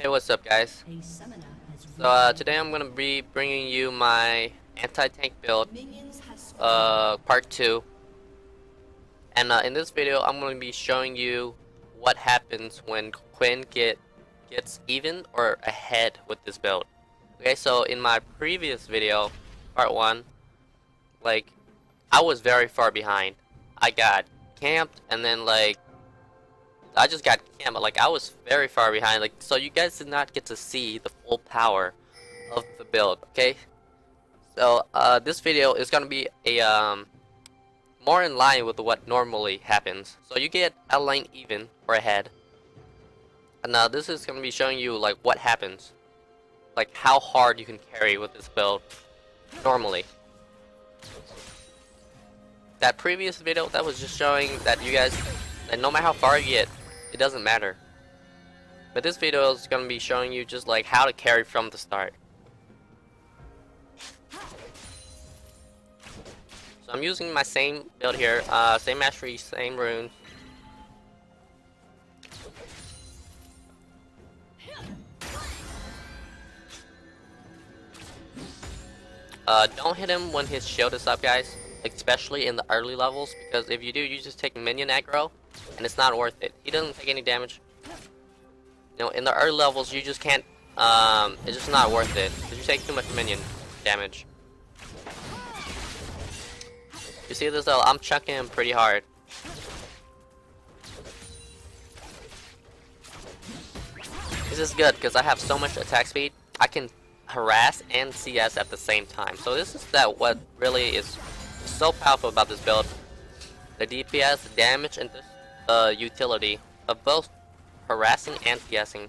Hey, what's up, guys? Today I'm gonna be bringing you my anti-tank build, part 2. And in this video, I'm gonna be showing you what happens when Quinn gets even or ahead with this build. Okay, so in my previous video, part 1, like, I was very far behind. I got camped, and then, like, I just got camped, but, like, I was very far behind, like, so you guys did not get to see the full power of the build, okay? So, this video is gonna be a, more in line with what normally happens. So you get a lane even or ahead. And now this is gonna be showing you, like, what happens. Like, how hard you can carry with this build normally. That previous video, that was just showing that you guys, that no matter how far you get, it doesn't matter. But this video is gonna be showing you just, like, how to carry from the start. So I'm using my same build here, same mastery, same runes. Don't hit him when his shield is up, guys, especially in the early levels, because if you do, you just take minion aggro, and it's not worth it. He doesn't take any damage. You know, in the early levels, you just can't, it's just not worth it, because you take too much minion damage. You see this though? I'm chunking him pretty hard. This is good because I have so much attack speed. I can harass and CS at the same time. So this is what really is so powerful about this build. The DPS, the damage, and the utility of both harassing and CSing.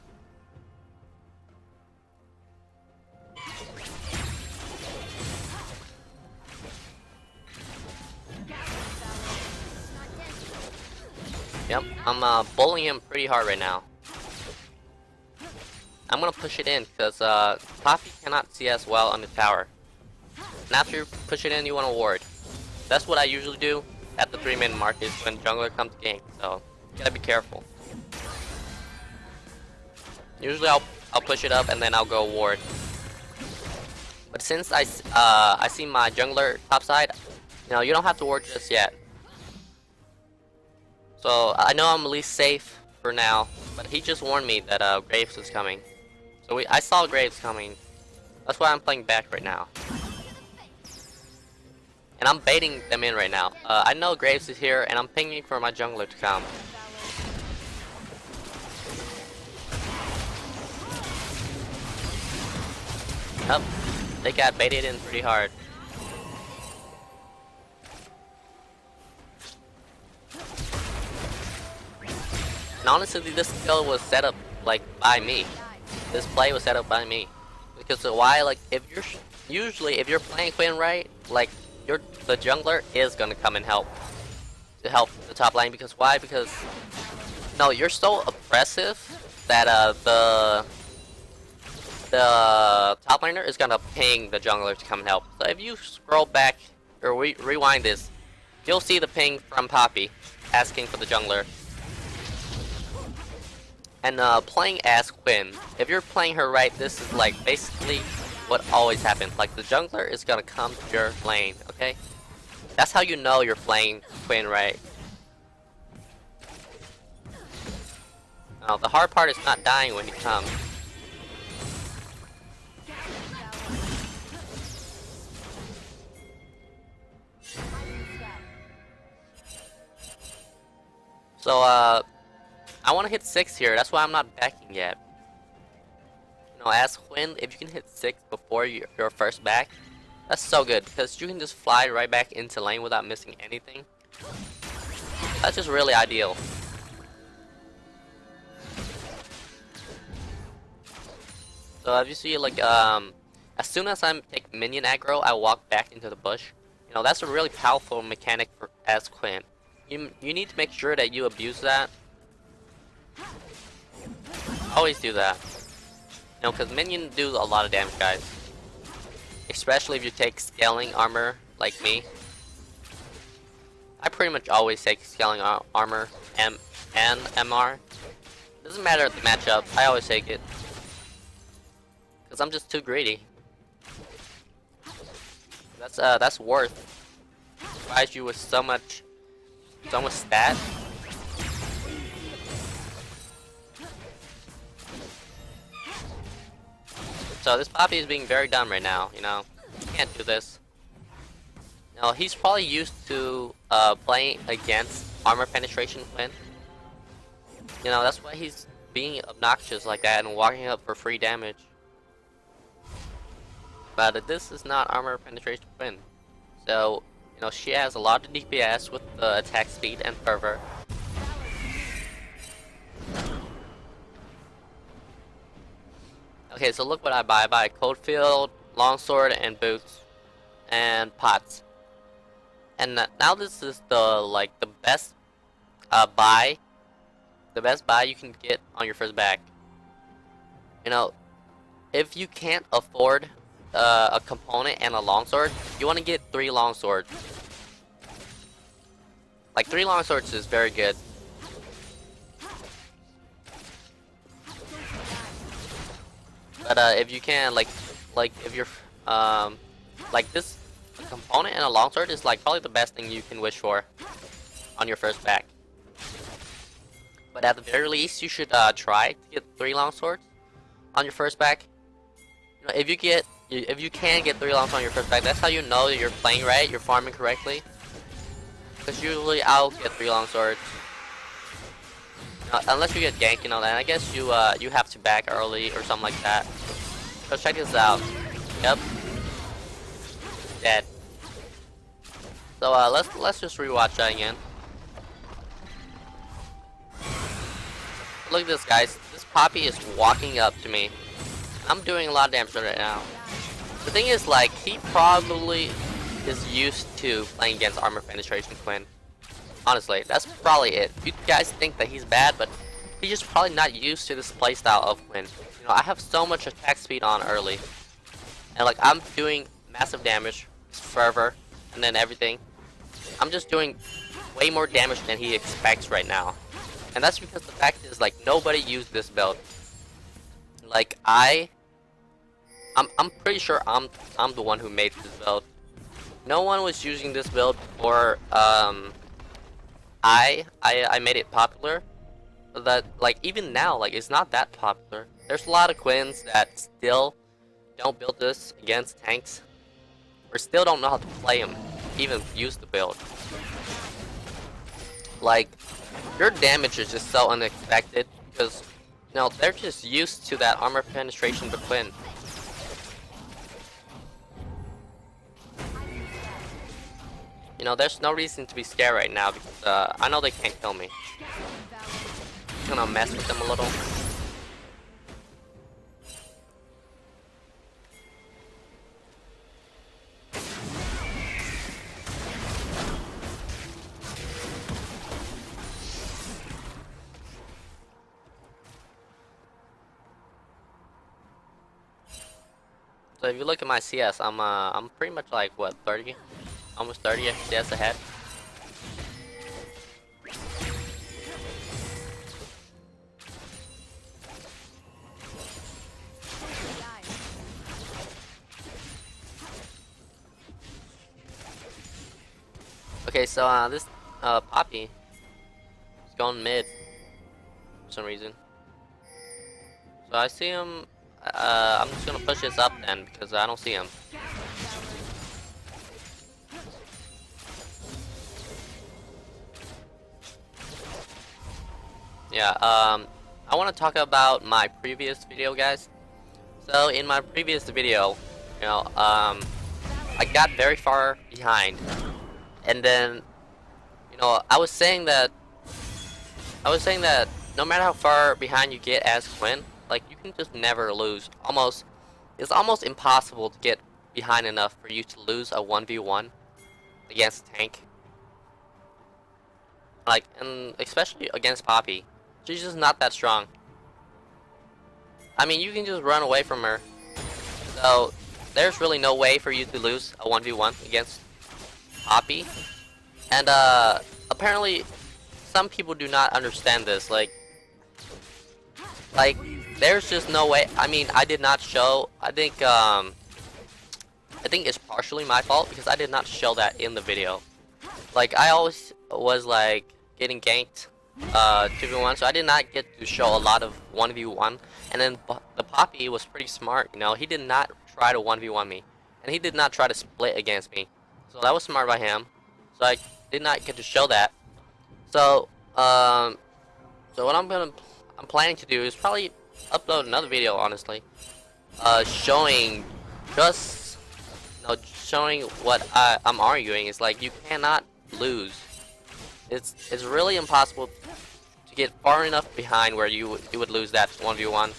Yep, I'm bullying him pretty hard right now. I'm gonna push it in because Poppy cannot CS well on the tower. And after you push it in, you want to ward. That's what I usually do at the 3-minute mark is when jungler comes to gank. So you gotta be careful. Usually I'll push it up and then I'll go ward. But since I see my jungler topside, you know, you don't have to ward just yet. So I know I'm at least safe for now, but he just warned me that Graves is coming. So I saw Graves coming. That's why I'm playing back right now. And I'm baiting them in right now. I know Graves is here, and I'm pinging for my jungler to come. Yep, they got baited in pretty hard. And honestly, this skill was set up, like, by me. This play was set up by me. Because why, like, if you're playing Quinn right, like, the jungler is gonna come and help. To help the top lane, because why? Because, no, you're so oppressive that, the top laner is gonna ping the jungler to come and help. So if you scroll back, or rewind this, you'll see the ping from Poppy, asking for the jungler. And playing as Quinn, if you're playing her right, this is like basically what always happens. Like the jungler is gonna come to your lane, okay? That's how you know you're playing Quinn right. Now the hard part is not dying when he comes. So I want to hit 6 here, that's why I'm not backing yet. You know, as Quinn, if you can hit 6 before your first back, that's so good, because you can just fly right back into lane without missing anything. That's just really ideal. So if you see, like, as soon as I take minion aggro, I walk back into the bush. You know, that's a really powerful mechanic for as Quinn. You need to make sure that you abuse that. Always do that. You know, because minions do a lot of damage, guys. Especially if you take scaling armor, like me. I pretty much always take scaling armor and MR. Doesn't matter the matchup, I always take it. Cause I'm just too greedy. That's worth. Provides you with so much stat. So this Poppy is being very dumb right now. You know, can't do this. No, he's probably used to playing against armor penetration Quinn. You know, that's why he's being obnoxious like that and walking up for free damage. But this is not armor penetration Quinn. So, you know, she has a lot of DPS with the attack speed and fervor. Okay, so look what I buy. I buy Cold Field, Longsword, and Boots, and Pots. And now this is the best buy. The best buy you can get on your first back. You know, if you can't afford a component and a longsword, you want to get 3 longswords. Like 3 longswords is very good. But if you can, like if you're like this, a component and a longsword is like probably the best thing you can wish for on your first back. But at the very least, you should try to get 3 longswords on your first back. You know, if you can get 3 longswords on your first back, that's how you know that you're playing right, you're farming correctly. Because usually I'll get 3 longswords. Unless you get ganked, you know, then I guess you have to back early or something like that. So check this out. Yep. Dead. So let's just rewatch that again. Look at this, guys. This Poppy is walking up to me. I'm doing a lot of damage right now. The thing is, like, he probably is used to playing against armor penetration Quinn. Honestly, that's probably it. You guys think that he's bad, but he's just probably not used to this playstyle of Quinn. You know, I have so much attack speed on early, and like I'm doing massive damage, fervor, and then everything. I'm just doing way more damage than he expects right now. And that's because the fact is, like, nobody used this build. Like I'm pretty sure I'm the one who made this build. No one was using this build before I made it popular. That, like, even now, like, it's not that popular. There's a lot of Quinns that still don't build this against tanks, or still don't know how to play them, even use the build. Like, your damage is just so unexpected because, you know, they're just used to that armor penetration with Quinn. You know, there's no reason to be scared right now because I know they can't kill me. I'm gonna mess with them a little. So if you look at my CS, I'm pretty much like what, 30, almost 30 CS ahead. Okay, so this Poppy is going mid for some reason. So I see him. I'm just gonna push this up then because I don't see him. Yeah. I want to talk about my previous video, guys. So in my previous video, you know, I got very far behind, and then, you know, I was saying that no matter how far behind you get as Quinn, like, you can just never lose. It's almost impossible to get behind enough for you to lose a 1v1 against a tank. Like, and especially against Poppy. She's just not that strong. I mean, you can just run away from her. So, there's really no way for you to lose a 1v1 against Poppy. And, apparently, some people do not understand this. Like, there's just no way. I mean, I did not show. I think it's partially my fault because I did not show that in the video. Like, I always was like getting ganked 2v1, so I did not get to show a lot of 1v1. And then the Poppy was pretty smart, you know. He did not try to 1v1 me, and he did not try to split against me. So that was smart by him. So I did not get to show that. So so what I'm planning to do is probably upload another video, honestly, showing just, you know, showing what I'm arguing. Is like, you cannot lose. It's really impossible to get far enough behind where you would lose that 1v1.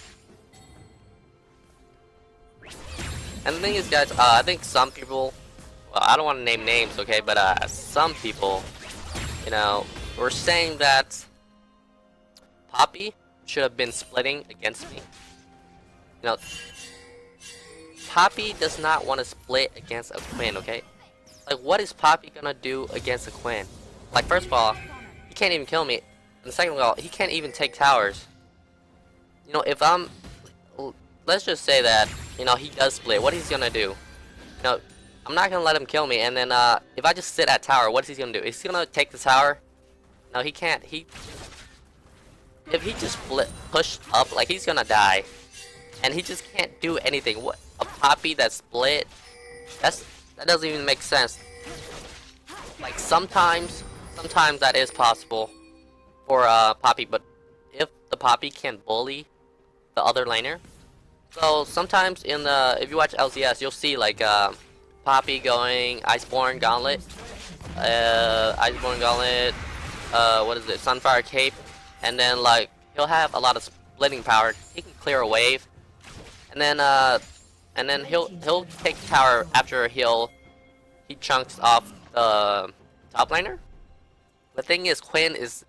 And the thing is, guys, I think some people, well, I don't want to name names, okay, but some people, you know, were saying that Poppy should have been splitting against me. You know, Poppy does not want to split against a Quinn, okay? Like, what is Poppy gonna do against a Quinn? Like, first of all, he can't even kill me. And second of all, he can't even take towers. You know, if I'm... Let's just say that, you know, he does split. What is he gonna do? You know, I'm not gonna let him kill me. And then, if I just sit at tower, what is he gonna do? Is he gonna take the tower? No, he can't. If he just pushed up, like, he's gonna die. And he just can't do anything. What? A Poppy that split? That doesn't even make sense. Like, sometimes that is possible for Poppy, but if the Poppy can bully the other laner, so sometimes in the, if you watch LCS, you'll see like Poppy going Iceborne Gauntlet, what is it, Sunfire Cape, and then like he'll have a lot of splitting power. He can clear a wave, and then he'll take tower after he chunks off the top laner. The thing is, Quinn is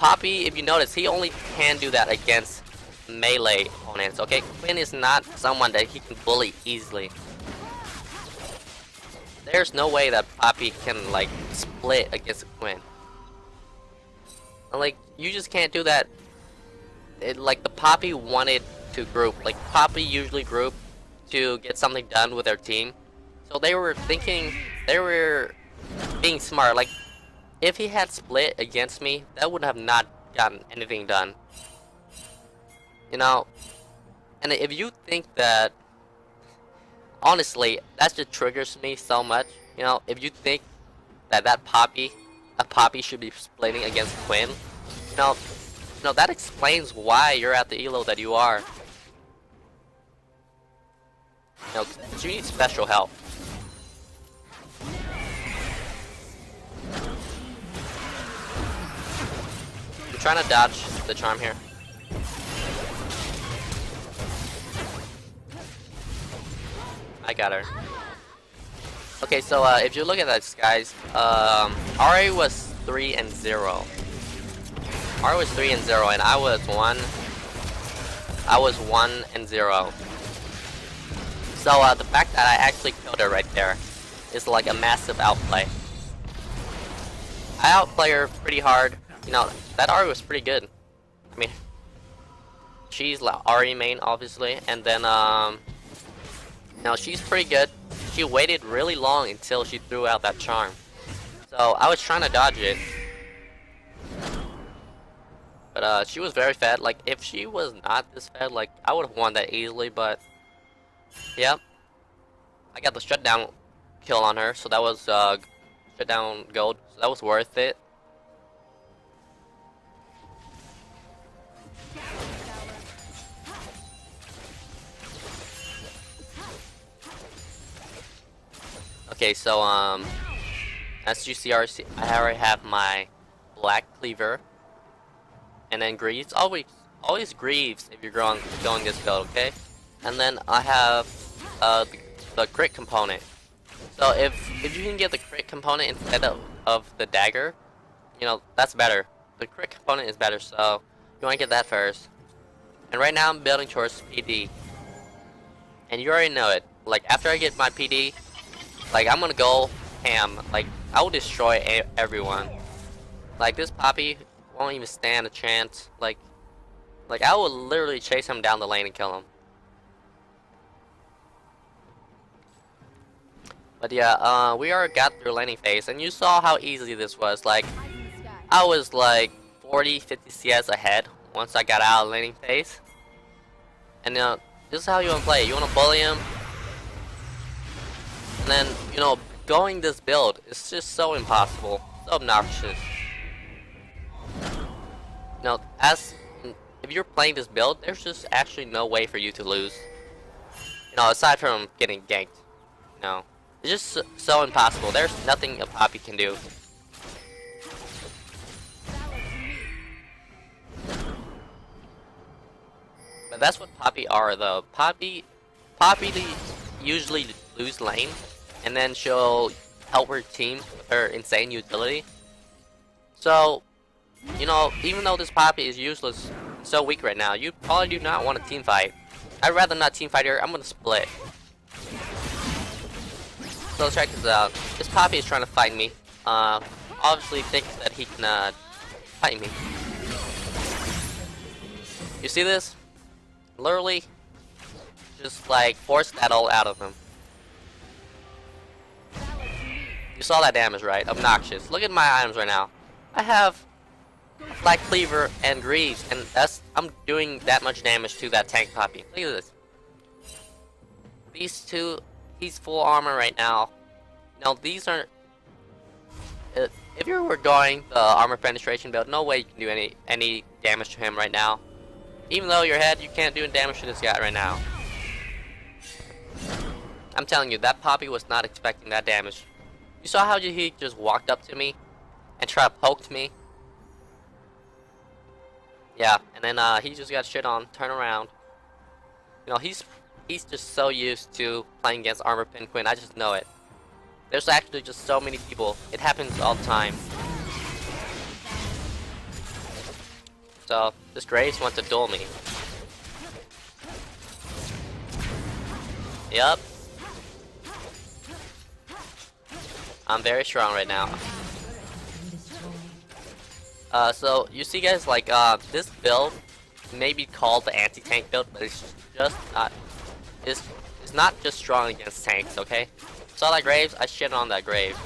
Poppy. If you notice, he only can do that against melee opponents. Okay, Quinn is not someone that he can bully easily. There's no way that Poppy can like split against a Quinn. And, like, you just can't do that. Like, the Poppy wanted to group. Like, Poppy usually group to get something done with their team. So they were thinking, they were being smart. Like, if he had split against me, that would have not gotten anything done. You know, and if you think that, honestly, that just triggers me so much. You know, if you think that a Poppy should be splitting against Quinn, you know, that explains why you're at the elo that you are. You know, 'cause you need special help. I'm trying to dodge the charm here. I got her. Okay, so if you look at this, guys, Ari was 3-0. Ari was 3-0, and I was 1-0. So the fact that I actually killed her right there is like a massive outplay. I outplay her pretty hard. You know, that Ari was pretty good. I mean, she's like Ari main, obviously, and then now she's pretty good. She waited really long until she threw out that charm. So I was trying to dodge it, but she was very fed. Like, if she was not this fed, like, I would have won that easily. But yep, I got the shutdown kill on her, so that was shutdown gold. So that was worth it. Okay, so as you see, I already have my black cleaver, and then Greaves. Always Greaves if you're going this build, okay? And then I have the crit component. So if you can get the crit component instead of the dagger, you know, that's better. The crit component is better, so you want to get that first. And right now I'm building towards PD, and you already know it. Like, after I get my PD, like, I'm gonna go ham. Like, I will destroy everyone. Like, this Poppy won't even stand a chance. Like, Like, I would literally chase him down the lane and kill him. But yeah, we already got through laning phase, and you saw how easy this was. Like, I was like 40, 50 CS ahead once I got out of laning phase. And this is how you want to play. You want to bully him, and then, going this build is just so impossible, so obnoxious. If you're playing this build, there's just actually no way for you to lose. Aside from getting ganked. It's just so impossible. There's nothing a Poppy can do. But that's what Poppy are, though. Poppy usually lose lane, and then she'll help her team with her insane utility. So, even though this Poppy is useless, so weak right now, you probably do not want a team fight. I'd rather not team fight her. I'm gonna split. So check this out. This Poppy is trying to fight me. Obviously thinks that he can fight me. You see this? Literally, just like force that all out of him. You saw that damage, right? Obnoxious. Look at my items right now. I have Black Cleaver and Greaves, and I'm doing that much damage to that tank Poppy. Look at this. These two, he's full armor right now. These aren't. If you were going the armor penetration build, no way you can do any damage to him right now. Even though your head, you can't do damage to this guy right now. I'm telling you, that Poppy was not expecting that damage. You saw how he just walked up to me and tried to poke me. Yeah, and then he just got shit on. Turn around. He's just so used to playing against armor pin Quinn. I just know it. There's actually just so many people. It happens all the time. So this Graves wants to duel me. Yep. I'm very strong right now. So you see, guys, like this build may be called the anti-tank build, but it's just not. It's not just strong against tanks, okay? Saw that Graves? I shit on that Grave.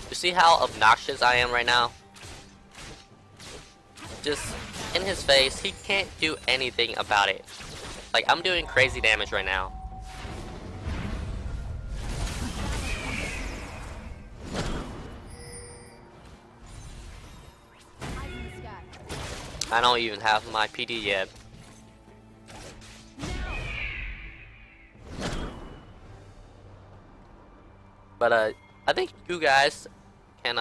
You see how obnoxious I am right now? Just in his face, he can't do anything about it. Like, I'm doing crazy damage right now. I don't even have my PD yet. But I think you guys can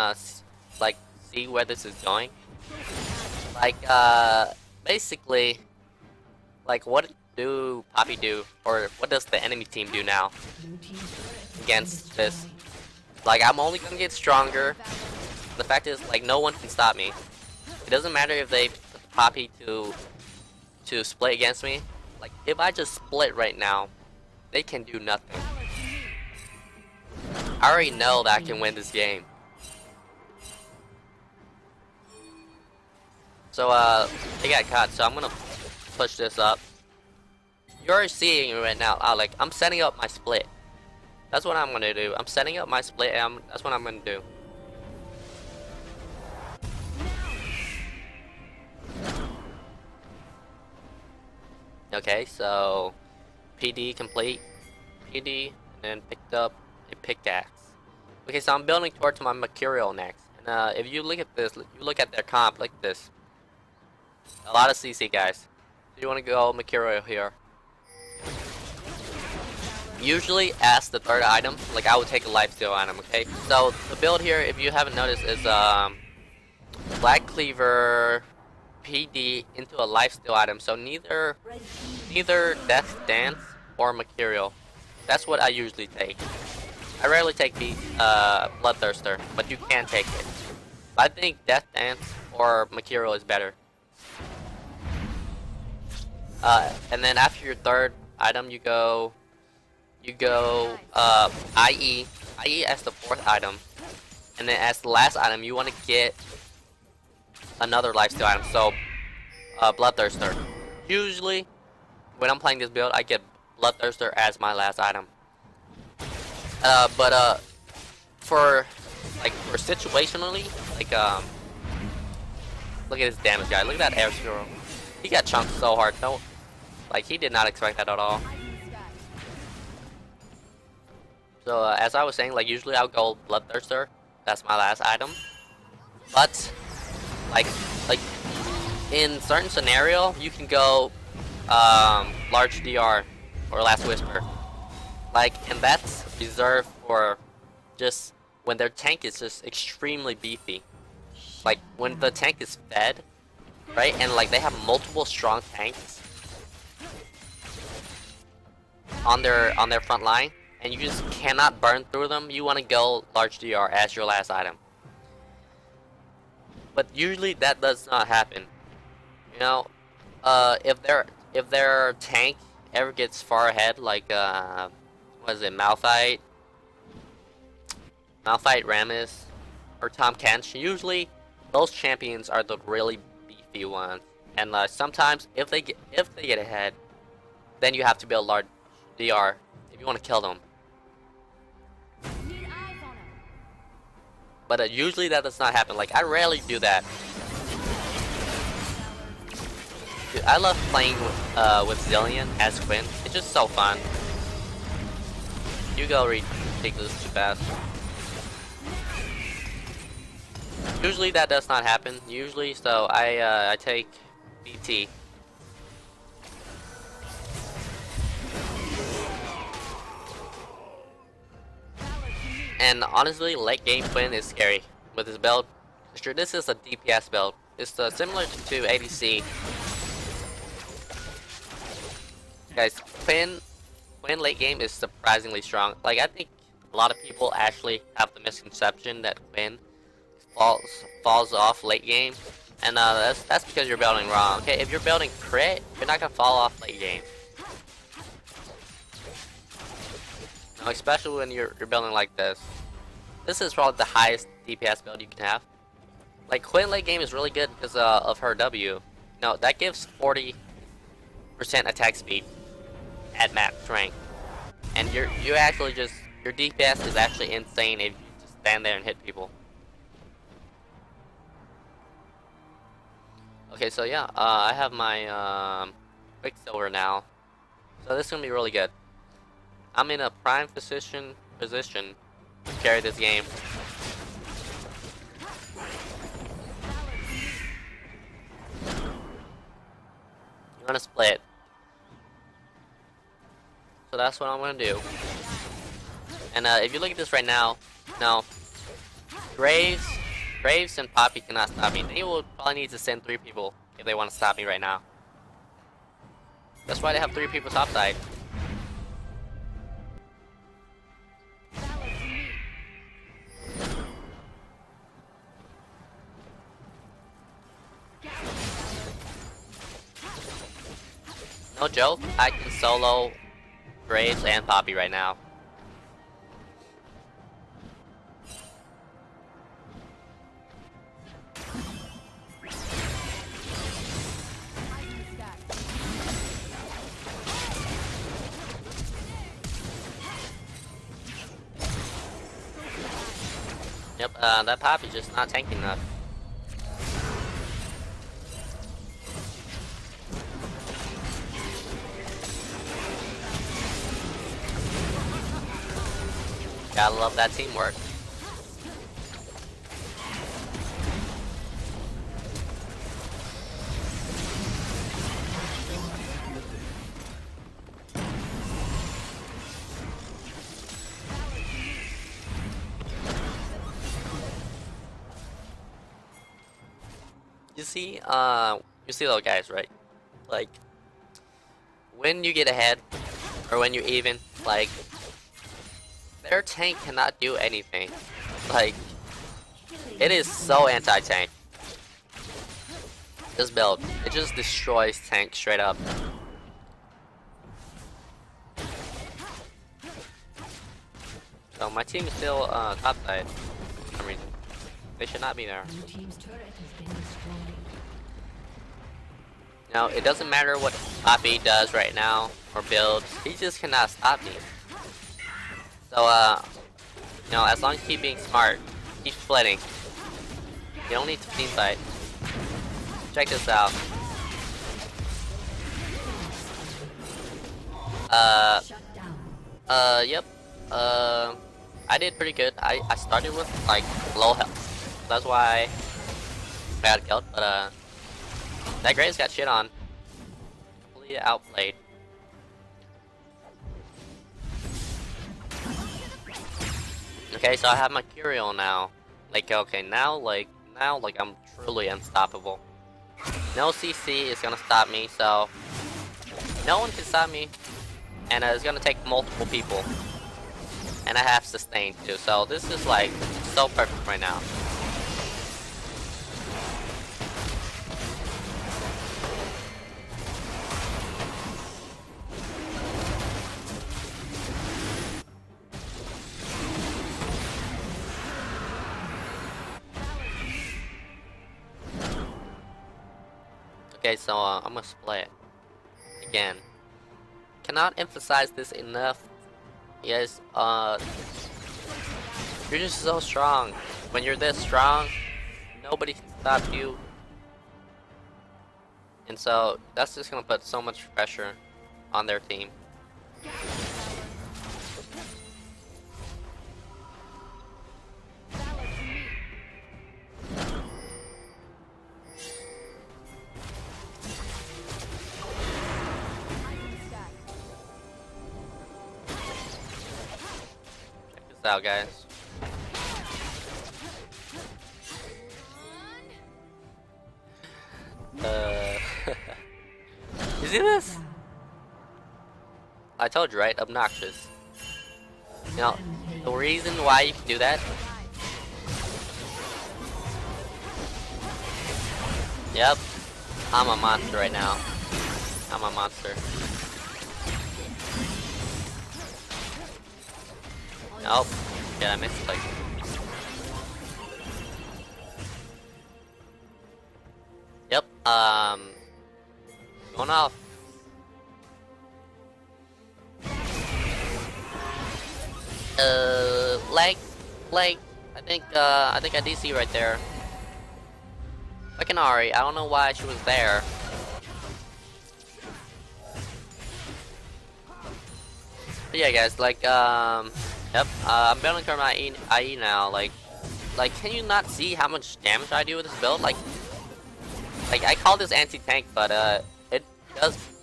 like see where this is going. Like basically, like, what do Poppy do, or what does the enemy team do now against this? Like, I'm only gonna get stronger. The fact is, like, no one can stop me. It doesn't matter if they put Poppy to split against me. Like, if I just split right now, they can do nothing. I already know that I can win this game. So they got caught, so I'm gonna push this up. You're already seeing it right now. Like, I'm setting up my split. That's what I'm gonna do. I'm setting up my split, and that's what I'm gonna do. Okay, so PD complete, PD, and then picked up a pickaxe. Okay, so I'm building towards my Mercurial next. And if you look at this, you look at their comp like this. A lot of CC guys. So you want to go Mercurial here. Usually as the third item, like, I would take a lifesteal item, okay? So the build here, if you haven't noticed, is Black Cleaver, PD into a lifesteal item. So neither Death Dance or Mercurial. That's what I usually take. I rarely take the Bloodthirster, but you can take it. But I think Death Dance or Mercurial is better. And then after your third item, you go you go IE as the 4th item, and then as the last item you want to get another lifesteal item, so Bloodthirster. Usually when I'm playing this build I get Bloodthirster as my last item, but for situationally, like look at his damage, guy. Look at that air zero. He got chunked so hard. No, like he did not expect that at all. So as I was saying, like usually I'll go Bloodthirster. That's my last item. But like in certain scenario, you can go large DR or Last Whisper. Like, and that's reserved for just when their tank is just extremely beefy. Like when the tank is fed, right, and like they have multiple strong tanks on their front line, and you just cannot burn through them, you want to go large DR as your last item. But usually that does not happen. You know, if their tank ever gets far ahead, like what is it, Malphite, Rammus, or Tom Kench, usually those champions are the really beefy ones. And sometimes if they get ahead, then you have to build large DR if you want to kill them. But usually that does not happen. Like I rarely do that. Dude, I love playing with Zillion as Quinn. It's just so fun. You go ridiculously fast. Usually that does not happen. Usually, so I take BT. And honestly, late game Quinn is scary with his build. Sure, this is a DPS build. It's similar to ADC. Guys, Quinn late game is surprisingly strong. Like I think a lot of people actually have the misconception that Quinn falls off late game, and that's because you're building wrong. Okay, if you're building crit, you're not gonna fall off late game. No, especially when you're building like this. This is probably the highest DPS build you can have. Like Quinn late game is really good because of her W. No, that gives 40% attack speed at max rank, and you actually just your DPS is actually insane if you just stand there and hit people. Okay, so yeah, I have my Quicksilver now, so this is gonna be really good. I'm in a prime position to carry this game. You wanna split. So that's what I'm gonna do. And if you look at this right now, no, Graves and Poppy cannot stop me. They will probably need to send 3 people if they want to stop me right now. That's why they have 3 people topside. No joke, I can solo Graves and Poppy right now. Yep, that Poppy's just not tanking enough. Gotta love that teamwork. You see those guys, right? Like, when you get ahead, or when you're even, like, their tank cannot do anything. Like, it is so anti-tank. This build, it just destroys tank straight up. So my team is still top side for some reason. They should not be there. Now, it doesn't matter what Poppy does right now, or builds, he just cannot stop me. So, you know, as long as you keep being smart, keep splitting. You don't need to team fight. Check this out. Yep. I did pretty good. I started with, like, low health. That's why I got killed, but, that Graves got shit on. Completely outplayed. Okay, so I have my Curiel now. Like, okay, now I'm truly unstoppable. No CC is gonna stop me, so no one can stop me. And it's gonna take multiple people. And I have sustain too, so this is like so perfect right now. Okay, so I'm gonna split again. Cannot emphasize this enough. Yes, you're just so strong. When you're this strong, nobody can stop you. And so that's just gonna put so much pressure on their team. Out, guys. You see this? I told you, right? Obnoxious. You know, the reason why you can do that. Yep. I'm a monster right now. I'm a monster. Nope. Yeah, I missed like. Yep. Going off. Leg. I think I DC right there. Like an Ari. I don't know why she was there. But yeah, guys. Like Yep, I'm building for my IE now, like, can you not see how much damage I do with this build? Like I call this anti-tank, but,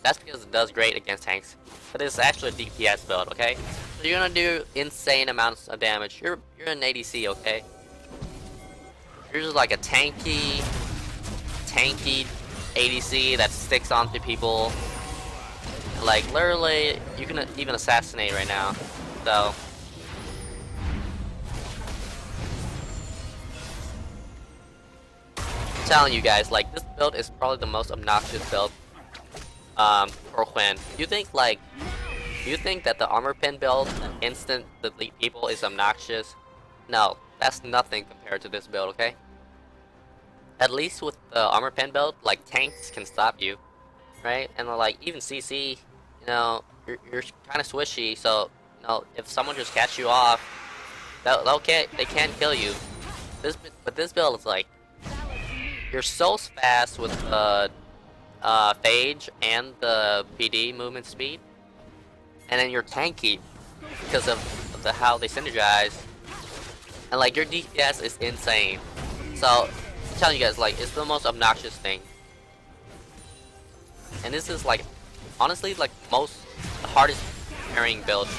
that's because it does great against tanks. But it's actually a DPS build, okay? So you're gonna do insane amounts of damage. You're an ADC, okay? You're just like a tanky ADC that sticks onto people. Like, literally, you can even assassinate right now, so. Telling you guys, like, this build is probably the most obnoxious build for Quinn. You think that the armor pin build, instant delete people, is obnoxious? No, that's nothing compared to this build, okay? At least with the armor pin build, like, tanks can stop you, right? And like, even CC, you know, you're kind of swishy, so, you know, if someone just catch you off, they can't kill you. But this build is like, you're so fast with the phage and the PD movement speed, and then you're tanky because of how they synergize, and like your DPS is insane. So I'm telling you guys, like, it's the most obnoxious thing, and this is like honestly like the hardest carrying build.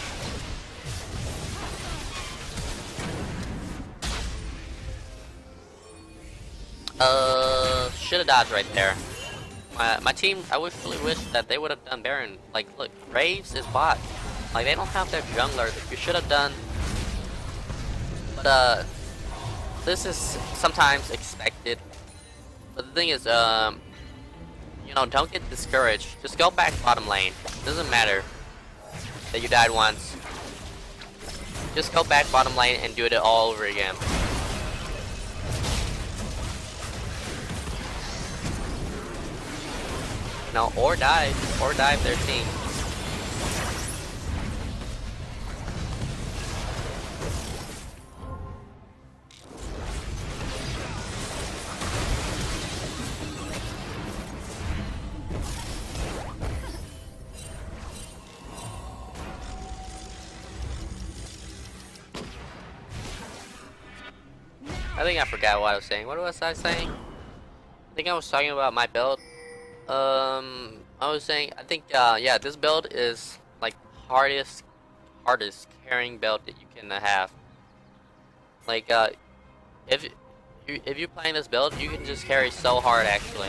Should've dodged right there. My team, I really wish that they would have done Baron. Like, look, Graves is bot. Like, they don't have their jungler that you should have done. But, this is sometimes expected. But the thing is, you know, don't get discouraged. Just go back bottom lane. Doesn't matter that you died once. Just go back bottom lane and do it all over again. No, or dive their team. I think I forgot what I was saying. What was I saying? I think I was talking about my build. I was saying, I think, yeah, this build is like hardest carrying build that you can have. Like, if you're playing this build, you can just carry so hard actually.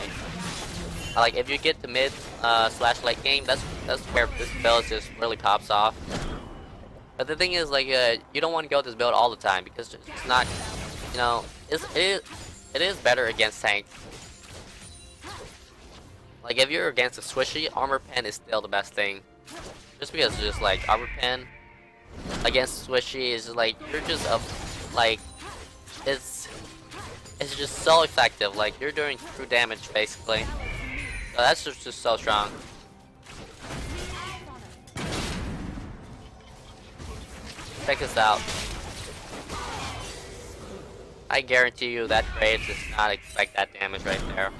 Like, if you get to mid slash late game, that's where this build just really pops off. But the thing is, like, you don't want to go this build all the time because it's not, you know, it is better against tanks. Like, if you're against a swishy, armor pen is still the best thing. Just because it's just like armor pen against swishy is just like you're just up, like it's just so effective. Like, you're doing true damage basically. So that's just so strong. Check this out. I guarantee you that Graves does not expect that damage right there.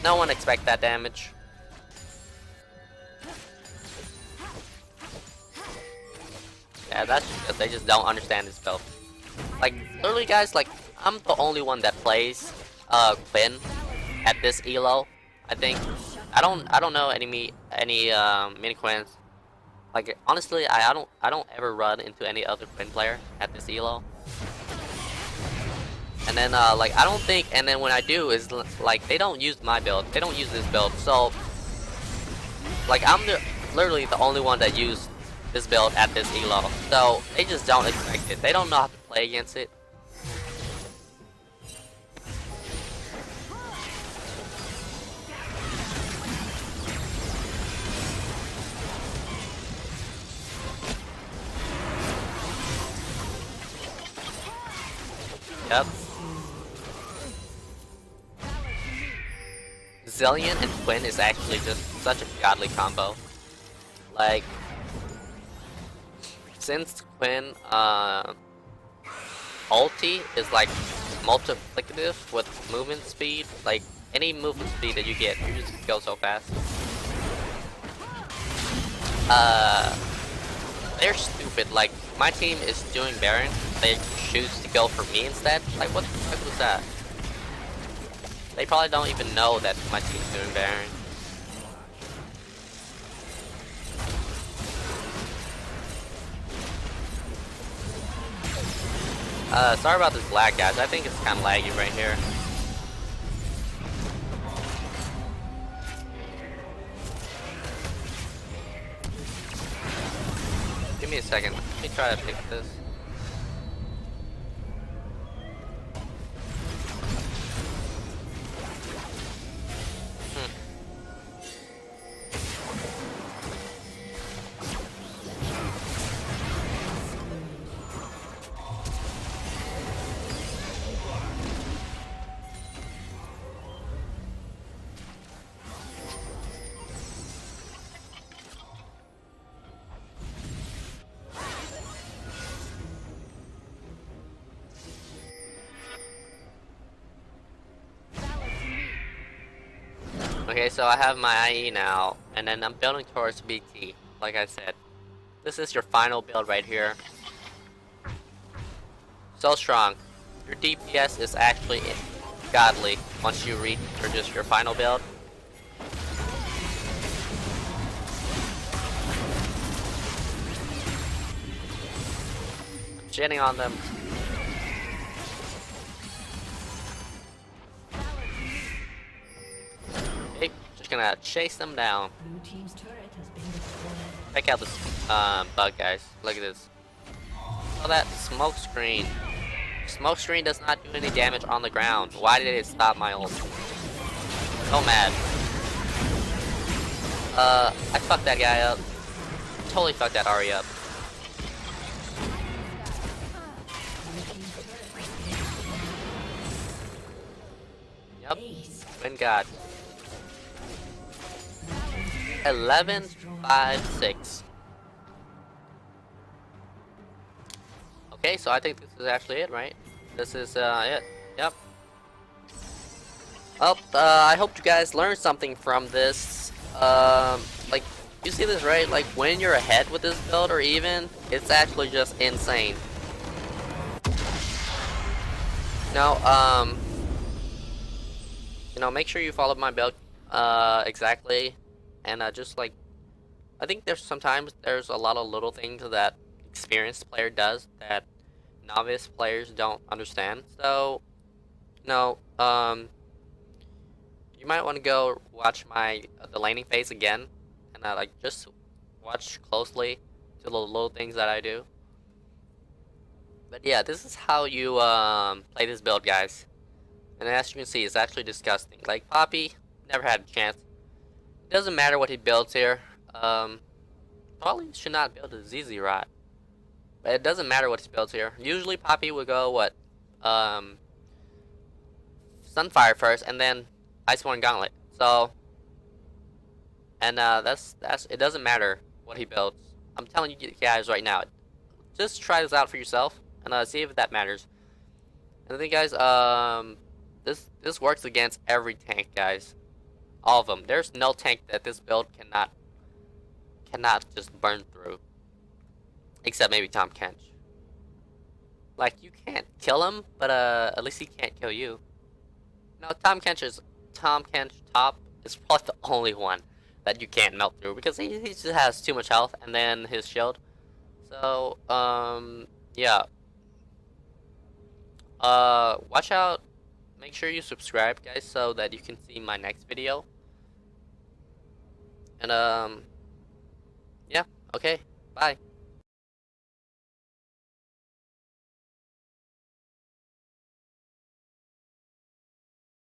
No one expect that damage. Yeah, that's just because they just don't understand this build. Like, literally guys, like, I'm the only one that plays Quinn at this elo. I think I don't know any mini Quins. Like, honestly, I don't ever run into any other Quinn player at this elo. And then like, I don't think, and then when I do is like, they don't use my build, they don't use this build, so like, I'm literally the only one that used this build at this elo, so they just don't expect it. They don't know how to play against it. Yep. Zillion and Quinn is actually just such a godly combo. Like, since Quinn ulti is like multiplicative with movement speed, like any movement speed that you get, you just go so fast. They're stupid. Like, my team is doing Baron, they choose to go for me instead. Like, what the fuck was that? They probably don't even know that my team's doing Baron. Sorry about this lag, guys. I think it's kind of laggy right here. Give me a second. Let me try to fix this. Okay, so I have my IE now, and then I'm building towards BT, like I said. This is your final build right here. So strong. Your DPS is actually godly once you reach for just your final build. I'm shitting on them. Okay, just gonna chase them down. Check out this bug, guys. Look at this. Oh, that smoke screen. Smoke screen does not do any damage on the ground. Why did it stop my ult? So mad. I fucked that guy up. Totally fucked that Ari up. Yep. Quinn got 11, 5, 6. Okay, so I think this is actually it, right? This is it. Yep. Well, I hope you guys learned something from this. Like, you see this, right? Like, when you're ahead with this build or even, it's actually just insane. Now, make sure you follow my build, exactly. And, just like, I think sometimes there's a lot of little things that experienced player does that novice players don't understand. So, you might want to go watch the laning phase again, and like just watch closely to the little things that I do. But yeah, this is how you play this build, guys. And as you can see, it's actually disgusting. Like Poppy, never had a chance. It doesn't matter what he builds here. Probably should not build a ZZ Rot. But it doesn't matter what he builds here. Usually Poppy would go what? Sunfire first, and then Iceborne Gauntlet. So, and that's it. Doesn't matter what he builds. I'm telling you guys right now. Just try this out for yourself and see if that matters. And I think, guys, this works against every tank, guys. All of them. There's no tank that this build cannot just burn through, except maybe Tom Kench. Like, you can't kill him, but at least he can't kill you. No, Tom Kench top is probably the only one that you can't melt through because he just has too much health, and then his shield. So yeah. Watch out. Make sure you subscribe, guys, so that you can see my next video. And yeah. Okay. Bye.